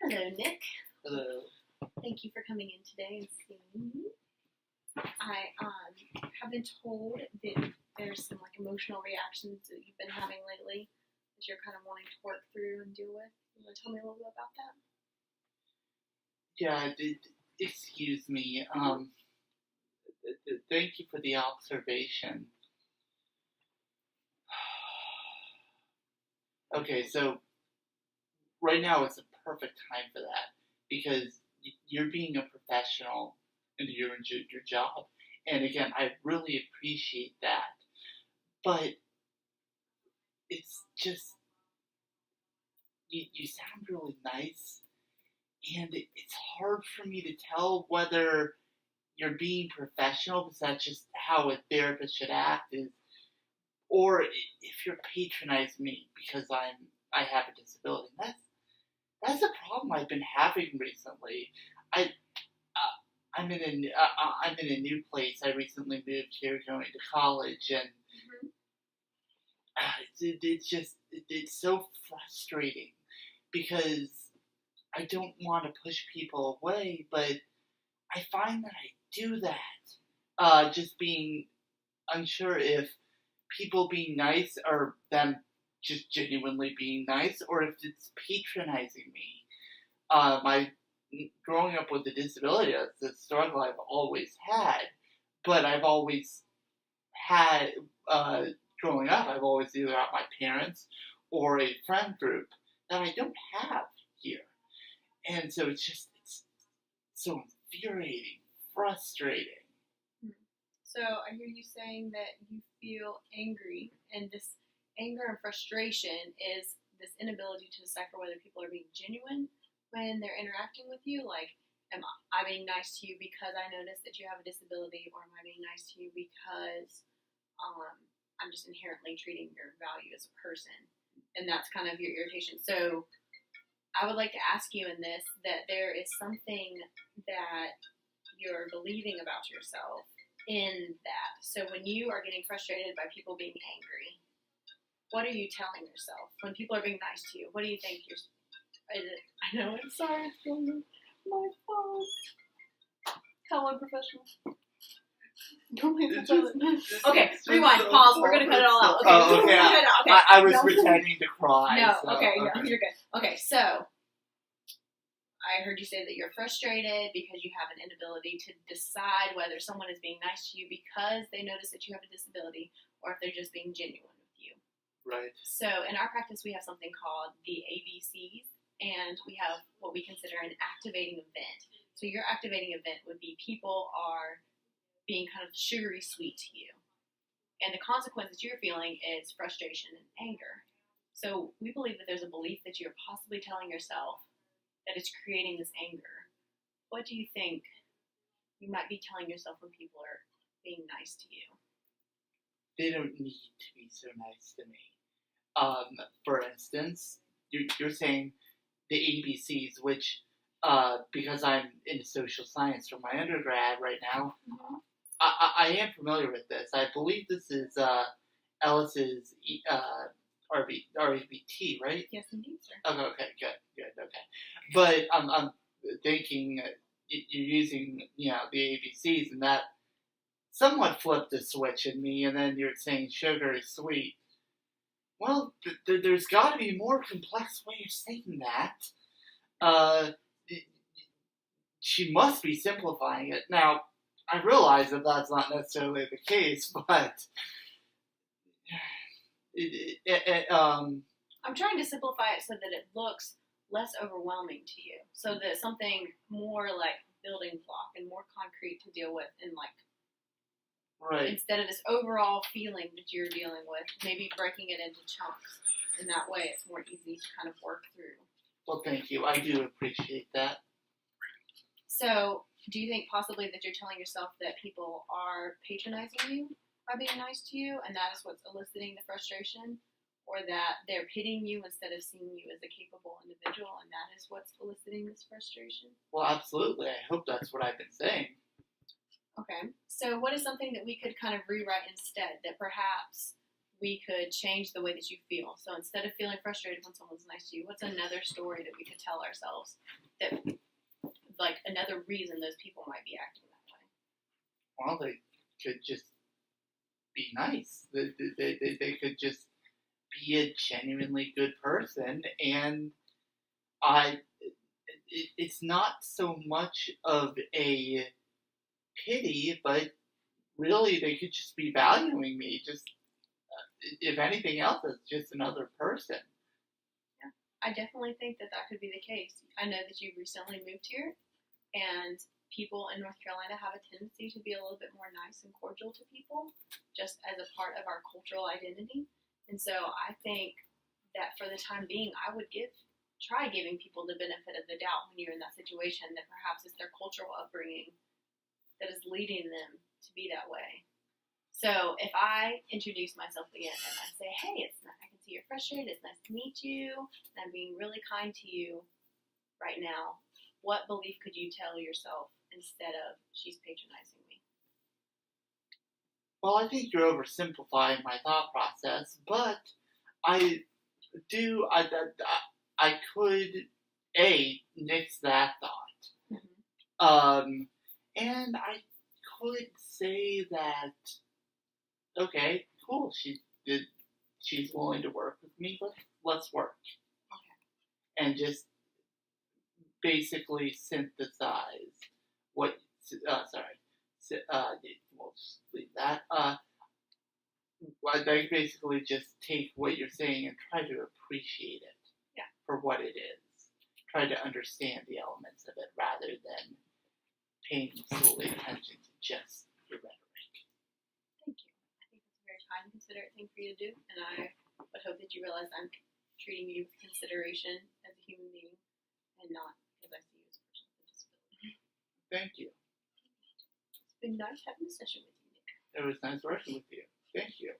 Hello, Nick. Hello. Thank you for coming in today and seeing me. I have been told that there's some emotional reactions that you've been having lately that you're kind of wanting to work through and deal with. You want to tell me a little bit about that? Yeah, excuse me. Thank you for the observation. Okay, so right now is the perfect time for that because you're being a professional and you're in your job. And again, I really appreciate that. But it's just, you sound really nice. And it's hard for me to tell whether you're being professional because that's just how a therapist should act, or if you're patronizing me because I have a disability. That's a problem I've been having recently. I'm in a new place. I recently moved here, going to college, and it's so frustrating because I don't want to push people away, but I find that I do that. Just being unsure if people being nice are them just genuinely being nice, or if it's patronizing me. Growing up with a disability, that's a struggle I've always had, but I've always had, growing up, I've always either had my parents or a friend group that I don't have here. And so it's so infuriating, frustrating. So I hear you saying that you feel angry, and this anger and frustration is this inability to decipher whether people are being genuine when they're interacting with you. Like, am I being nice to you because I noticed that you have a disability, or am I being nice to you because I'm just inherently treating your value as a person? And that's kind of your irritation. So I would like to ask you in this that there is something that you're believing about yourself in that. So when you are getting frustrated by people being angry, what are you telling yourself? When people are being nice to you, what do you think you're... I know, I'm sorry, it's my fault. How unprofessional. Okay, rewind, pause, we're going to cut it all out. Okay, okay. I was pretending to cry. No, so, okay, you're good. Okay, so I heard you say that you're frustrated because you have an inability to decide whether someone is being nice to you because they notice that you have a disability, or if they're just being genuine with you. Right. So in our practice, we have something called the ABCs, and we have what we consider an activating event. So your activating event would be people are being kind of sugary sweet to you. And the consequence that you're feeling is frustration and anger. So we believe that there's a belief that you're possibly telling yourself that it's creating this anger. What do you think you might be telling yourself when people are being nice to you? They don't need to be so nice to me. For instance, you're saying the ABCs, which, because I'm in social science for my undergrad right now, I am familiar with this. I believe this is Ellis's REBT, right? Yes, indeed, sir. Okay, good, okay. But I'm thinking you're using, the ABCs, and that somewhat flipped the switch in me, and then you're saying sugar is sweet. Well, there's got to be a more complex way of saying that. She must be simplifying it. Now, I realize that that's not necessarily the case, but I'm trying to simplify it so that it looks less overwhelming to you, so that something more like building block and more concrete to deal with, and like, right, instead of this overall feeling that you're dealing with, maybe breaking it into chunks, and that way it's more easy to kind of work through. Well, thank you. I do appreciate that. So, do you think possibly that you're telling yourself that people are patronizing you by being nice to you, and that is what's eliciting the frustration? Or that they're pitying you instead of seeing you as a capable individual, and that is what's eliciting this frustration? Well, absolutely. I hope that's what I've been saying. Okay. So what is something that we could kind of rewrite instead, that perhaps we could change the way that you feel. So instead of feeling frustrated when someone's nice to you, what's another story that we could tell ourselves that, like, another reason those people might be acting that way? Well, they could just be nice. They could just be a genuinely good person, and it's not so much of a pity, but really they could just be valuing me. Just if anything else, it's just another person. Yeah, I definitely think that could be the case. I know that you recently moved here, and people in North Carolina have a tendency to be a little bit more nice and cordial to people, just as a part of our cultural identity. And so I think that for the time being, I would try giving people the benefit of the doubt when you're in that situation, that perhaps it's their cultural upbringing that is leading them to be that way. So if I introduce myself again and I say, hey, I can see you're frustrated, it's nice to meet you, and I'm being really kind to you right now, what belief could you tell yourself instead of, she's patronizing me? Well, I think you're oversimplifying my thought process, but I could nix that thought. Mm-hmm. And I could say that, okay, cool, she's willing to work with me, let's work. Okay. And just basically synthesize we'll just leave that. I basically just take what you're saying and try to appreciate it for what it is. Try to understand the elements of it rather than paying solely attention to just the rhetoric. Thank you. I think it's a very kind and considerate thing for you to do, and I would hope that you realize I'm treating you with consideration as a human being and not because I see you as a person with a disability. Thank you. It's been nice having a session with you, Nick. It was nice working with you. Thank you.